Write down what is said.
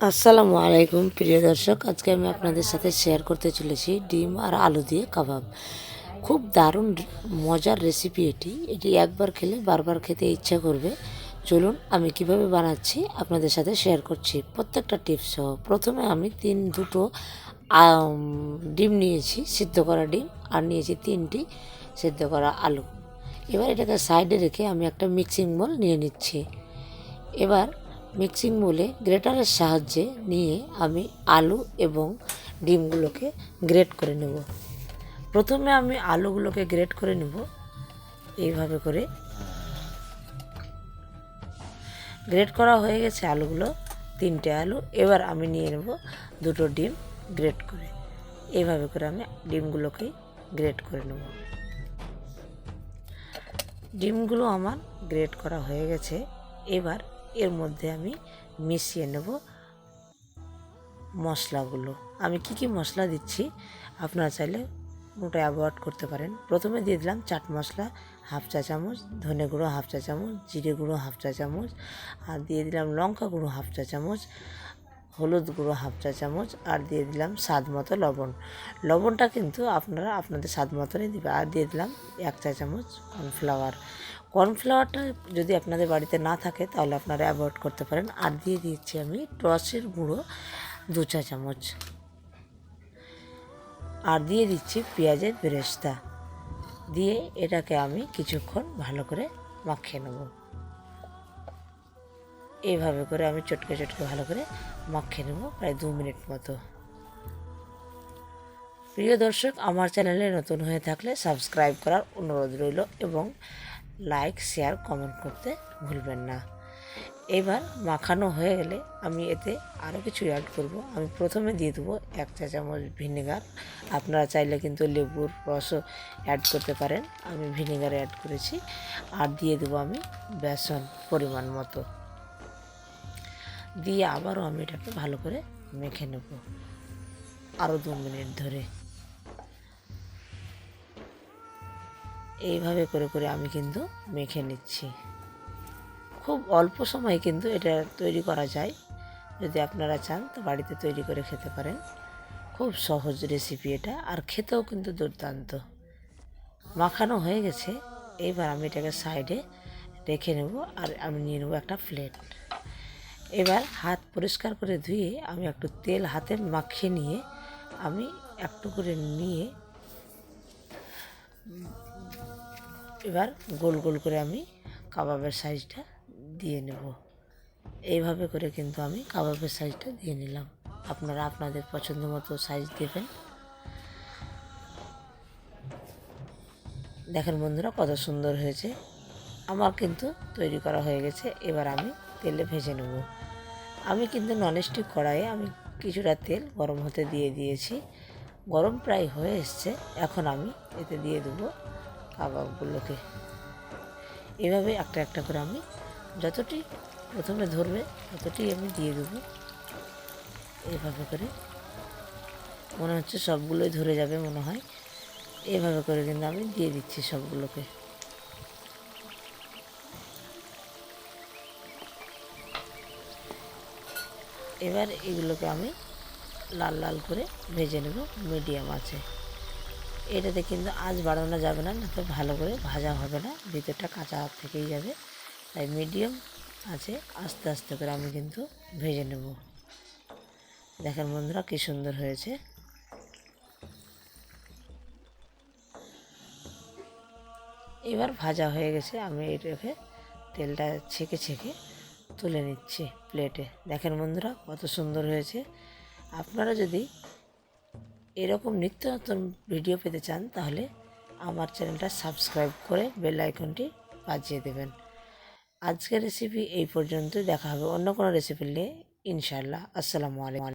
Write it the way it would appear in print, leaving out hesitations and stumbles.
আসসালামু আলাইকুম প্রিয় দর্শক, আজকে আমি আপনাদের সাথে শেয়ার করতে চলেছি ডিম আর আলু দিয়ে কাবাব। খুব দারুণ মজার রেসিপি এটি। এটি একবার খেলে বারবার খেতে ইচ্ছা করবে। চলুন আমি কিভাবে বানাচ্ছি আপনাদের সাথে শেয়ার করছি প্রত্যেকটা টিপস সহ। প্রথমে আমি দুটো ডিম নিয়েছি, সিদ্ধ করা ডিম, আর নিয়েছি 3টি সিদ্ধ করা আলু। এবার এটাকে সাইডে রেখে আমি একটা মিক্সিং বোল নিয়ে নিচ্ছি। এবার মিক্সিং বোলে গ্রেটারের সাহায্যে নিয়ে আমি আলু এবং ডিমগুলোকে গ্রেট করে নেব। প্রথমে আমি আলুগুলোকে গ্রেট করে নেব এইভাবে করে। গ্রেট করা হয়ে গেছে আলুগুলো, 3টে আলু। এবার আমি নিয়ে নেব 2টো ডিম গ্রেট করে। এইভাবে করে আমি ডিমগুলোকে গ্রেট করে নেব। ডিমগুলো আমার গ্রেট করা হয়ে গেছে। এবার এর মধ্যে আমি মিশিয়ে নেব মশলাগুলো। আমি কি মশলা দিচ্ছি আপনারা চাইলে ওটা অ্যাভয়েড করতে পারেন। প্রথমে দিয়ে দিলাম চাট মশলা হাফ চা চামচ, ধনে গুঁড়ো হাফ চা চামচ, জিরে গুঁড়ো হাফ চা চামচ, আর দিয়ে দিলাম লঙ্কা গুঁড়ো হাফ চা চামচ, হলুদ গুঁড়ো হাফ চা চামচ, আর দিয়ে দিলাম স্বাদ মতো লবণ। লবণটা কিন্তু আপনারা আপনাদের স্বাদ মতনই দেবে। আর দিয়ে দিলাম 1 চা চামচ কর্নফ্লাওয়ার। কর্নফ্লাওয়ারটা যদি আপনাদের বাড়িতে না থাকে তাহলে আপনারা অ্যাভয়েড করতে পারেন। আর দিয়ে দিচ্ছি আমি টসের গুঁড়ো 2 চা চামচ, আর দিয়ে দিচ্ছি পেঁয়াজের বেরেস্তা। দিয়ে এটাকে আমি কিছুক্ষণ ভালো করে মাখিয়ে নেব। এইভাবে করে আমি চটকে চটকে ভালো করে মাখিয়ে নেব প্রায় 2 মিনিট মতো। প্রিয় দর্শক, আমার চ্যানেলে নতুন হয়ে থাকলে সাবস্ক্রাইব করার অনুরোধ রইল এবং লাইক শেয়ার কমেন্ট করতে ভুলবেন না। এবার মাখানো হয়ে গেলে আমি এতে আরও কিছু অ্যাড করব। আমি প্রথমে দিয়ে দেবো 1 চা চামচ ভিনেগার। আপনারা চাইলে কিন্তু লেবুর রসও অ্যাড করতে পারেন, আমি ভিনেগার অ্যাড করেছি। আর দিয়ে দেবো আমি বেসন পরিমাণ মতো। দিয়ে আবারও আমি এটাকে ভালো করে মেখে নেব আরও 2 মিনিট ধরে। এইভাবে করে করে আমি কিন্তু মেখে নিচ্ছি। খুব অল্প সময়ে কিন্তু এটা তৈরি করা যায়। যদি আপনারা চান তো বাড়িতে তৈরি করে খেতে পারেন। খুব সহজ রেসিপি এটা, আর খেতেও কিন্তু দুর্দান্ত। মাখানো হয়ে গেছে। এবার আমি এটাকে সাইডে রেখে নেব, আর আমি নিয়ে নেব একটা প্লেট। এবার হাত পরিষ্কার করে ধুয়ে আমি একটু তেল হাতে মাখিয়ে নিয়ে আমি একটু করে নিয়ে এবার গোল গোল করে আমি কাবাবের সাইজটা দিয়ে নেব। এইভাবে করে কিন্তু আমি কাবাবের সাইজটা দিয়ে নিলাম। আপনারা আপনাদের পছন্দ মতো সাইজ দেবেন। দেখেন বন্ধুরা কত সুন্দর হয়েছে। আমার কিন্তু তৈরি করা হয়ে গেছে। এবার আমি তেলে ভেজে নেব। আমি কিন্তু ননস্টিক কড়াইয়ে আমি কিছুটা তেল গরম হতে দিয়ে দিয়েছি। গরম প্রায় হয়ে এসছে। এখন আমি এতে দিয়ে দেবো কাবাবগুলোকে। এভাবে একটা একটা করে আমি যতটি প্রথমে ধরবে ততটি আমি দিয়ে দেবো। এইভাবে করে মনে হচ্ছে সবগুলোই ধরে যাবে মনে হয়। এইভাবে করে কিন্তু আমি দিয়ে দিচ্ছি সবগুলোকে। এবার এগুলোকে আমি লাল লাল করে ভেজে নেব মিডিয়াম আছে। এটাতে কিন্তু আঁচ বাড়ানো যাবে না, না তো ভালো করে ভাজা হবে না, ভিতরটা কাঁচা থেকেই যাবে। তাই মিডিয়াম আছে আস্তে আস্তে করে আমি কিন্তু ভেজে নেব। দেখেন বন্ধুরা কী সুন্দর হয়েছে। এবার ভাজা হয়ে গেছে। আমি এটাকে তেলটা ছেঁকে ছেঁকে তুলে নিচ্ছি প্লেটে। দেখেন বন্ধুরা কত সুন্দর হয়েছে। আপনারা যদি এরকম নিত্য নতুন ভিডিও পেতে চান তাহলে আমার চ্যানেলটা সাবস্ক্রাইব করে বেল আইকনটি বাজিয়ে দেবেন। আজকের রেসিপি এই পর্যন্তই। দেখা হবে অন্য কোনো রেসিপি নিয়ে ইনশাআল্লাহ। আসসালামু আলাইকুম।